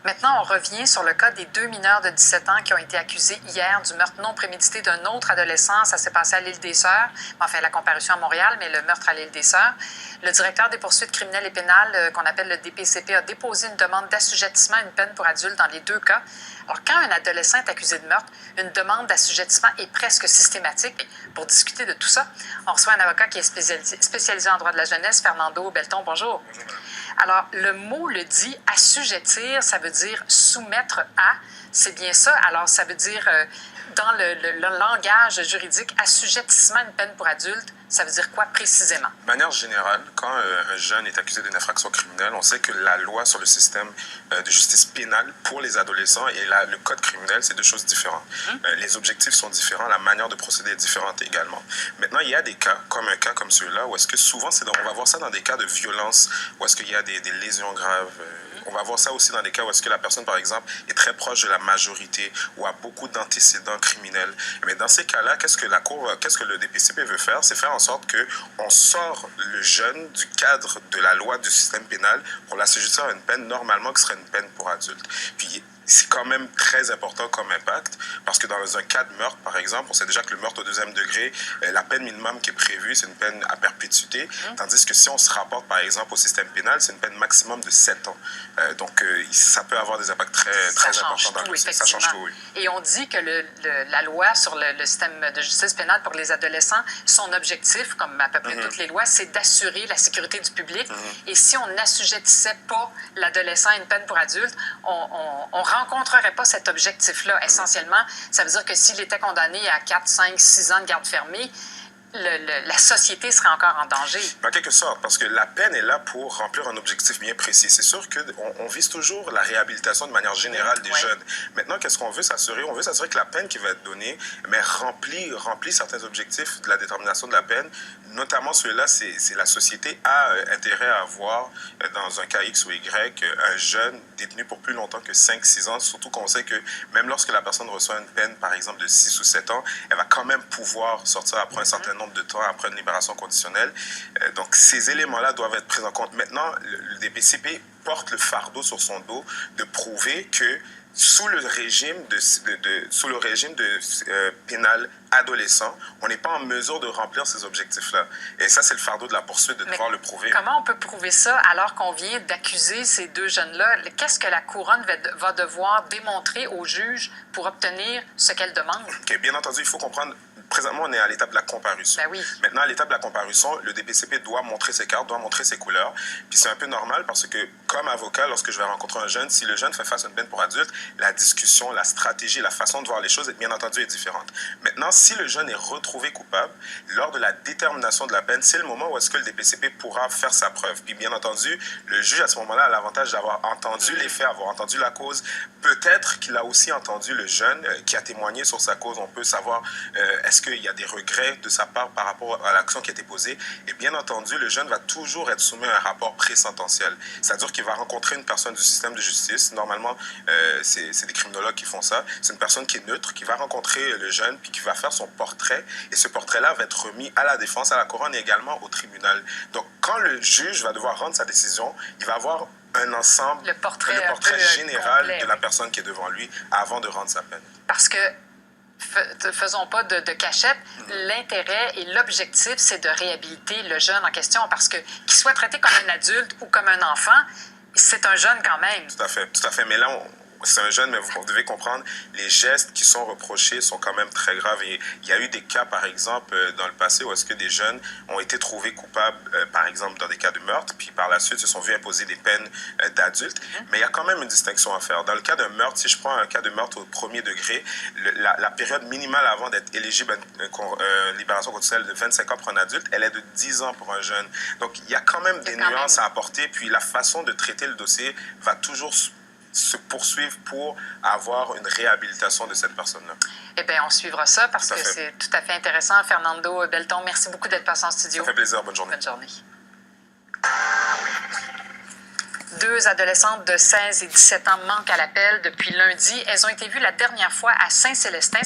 Maintenant, on revient sur le cas des 2 mineurs de 17 ans qui ont été accusés hier du meurtre non prémédité d'un autre adolescent. Ça s'est passé à l'Île-des-Sœurs, enfin la comparution à Montréal, mais le meurtre à l'Île-des-Sœurs. Le directeur des poursuites criminelles et pénales, qu'on appelle le DPCP, a déposé une demande d'assujettissement à une peine pour adulte dans les 2 cas. Alors, quand un adolescent est accusé de meurtre, une demande d'assujettissement est presque systématique. Pour discuter de tout ça, on reçoit un avocat qui est spécialisé en droit de la jeunesse, Fernando Belton. Bonjour. Bonjour, madame. Alors, le mot le dit, assujettir, ça veut dire soumettre à. C'est bien ça. Alors, ça veut dire, dans le langage juridique, assujettissement à une peine pour adulte, ça veut dire quoi précisément? De manière générale, quand un jeune est accusé d'une infraction criminelle, on sait que la loi sur le système de justice pénale pour les adolescents et le code criminel, c'est 2 choses différentes. Les objectifs sont différents, la manière de procéder est différente également. Maintenant, il y a des cas, comme un cas comme celui-là, où est-ce que souvent, on va voir ça dans des cas de violence, où est-ce qu'il y a des lésions graves. On va voir ça aussi dans des cas où est-ce que la personne, par exemple, est très proche de la majorité ou a beaucoup d'antécédents criminels. Mais dans ces cas-là, qu'est-ce que le DPCP veut faire? C'est faire en sorte qu'on sort le jeune du cadre de la loi du système pénal pour l'assujettir à une peine normalement qui serait une peine pour adulte. Puis, c'est quand même très important comme impact parce que dans un cas de meurtre, par exemple, on sait déjà que le meurtre au 2e degré, la peine minimum qui est prévue, c'est une peine à perpétuité, tandis que si on se rapporte, par exemple, au système pénal, c'est une peine maximum de 7 ans. Donc, ça peut avoir des impacts très importants dans le dossier. Ça change tout, oui. Et on dit que la loi sur le système de justice pénale pour les adolescents, son objectif, comme à peu près toutes les lois, c'est d'assurer la sécurité du public. Et si on n'assujettissait pas l'adolescent à une peine pour adulte, on rencontrerait pas cet objectif-là. Essentiellement, ça veut dire que s'il était condamné à 4, 5, 6 ans de garde fermée, la société serait encore en danger. En quelque sorte, parce que la peine est là pour remplir un objectif bien précis. C'est sûr qu'on vise toujours la réhabilitation de manière générale des jeunes. Maintenant, qu'est-ce qu'on veut s'assurer? On veut s'assurer que la peine qui va être donnée remplit certains objectifs de la détermination de la peine. Notamment, celui-là, c'est la société a intérêt à avoir, dans un cas X ou Y, un jeune détenu pour plus longtemps que 5-6 ans, surtout qu'on sait que même lorsque la personne reçoit une peine, par exemple, de 6 ou 7 ans, elle va quand même pouvoir sortir après un certain nombre de temps, après une libération conditionnelle. Donc, ces éléments-là doivent être pris en compte. Maintenant, le DPCP porte le fardeau sur son dos de prouver que sous le régime pénal adolescent, on n'est pas en mesure de remplir ces objectifs-là. Et ça, c'est le fardeau de la poursuite de devoir le prouver. Comment on peut prouver ça alors qu'on vient d'accuser ces 2 jeunes-là? Qu'est-ce que la couronne va devoir démontrer au juge pour obtenir ce qu'elle demande? Okay, bien entendu, il faut comprendre. Présentement, on est à l'étape de la comparution. Ben oui. Maintenant, à l'étape de la comparution, le DPCP doit montrer ses cartes, doit montrer ses couleurs. Puis c'est un peu normal parce que, comme avocat, lorsque je vais rencontrer un jeune, si le jeune fait face à une peine pour adulte, la discussion, la stratégie, la façon de voir les choses, bien entendu, est différente. Maintenant, si le jeune est retrouvé coupable, lors de la détermination de la peine, c'est le moment où est-ce que le DPCP pourra faire sa preuve. Puis bien entendu, le juge, à ce moment-là, a l'avantage d'avoir entendu les faits, avoir entendu la cause. Peut-être qu'il a aussi entendu le jeune qui a témoigné sur sa cause. On peut savoir est-ce qu'il y a des regrets de sa part par rapport à l'action qui a été posée. Et bien entendu, le jeune va toujours être soumis à un rapport pré-sententiel. C'est-à-dire qu'il va rencontrer une personne du système de justice. Normalement, c'est des criminologues qui font ça. C'est une personne qui est neutre, qui va rencontrer le jeune, puis qui va faire son portrait. Et ce portrait-là va être remis à la défense, à la couronne et également au tribunal. Donc, quand le juge va devoir rendre sa décision, il va avoir un ensemble, le portrait général complet, de la personne qui est devant lui avant de rendre sa peine. Parce que faisons pas de cachette. L'intérêt et l'objectif, c'est de réhabiliter le jeune en question parce que qu'il soit traité comme un adulte ou comme un enfant, c'est un jeune quand même. Tout à fait. Mais là, c'est un jeune, mais vous devez comprendre, les gestes qui sont reprochés sont quand même très graves. Et il y a eu des cas, par exemple, dans le passé, où est-ce que des jeunes ont été trouvés coupables, par exemple, dans des cas de meurtre, puis par la suite se sont vus imposer des peines d'adultes. Mais il y a quand même une distinction à faire. Dans le cas d'un meurtre, si je prends un cas de meurtre au 1er degré, la période minimale avant d'être éligible à une libération conditionnelle de 25 ans pour un adulte, elle est de 10 ans pour un jeune. Donc, il y a quand même des nuances à apporter. Puis la façon de traiter le dossier va toujours se poursuivre pour avoir une réhabilitation de cette personne-là. Eh bien, on suivra ça parce que c'est tout à fait intéressant. Fernando Belton, merci beaucoup d'être passé en studio. Ça fait plaisir. Bonne journée. Bonne journée. 2 adolescentes de 16 et 17 ans manquent à l'appel depuis lundi. Elles ont été vues la dernière fois à Saint-Célestin.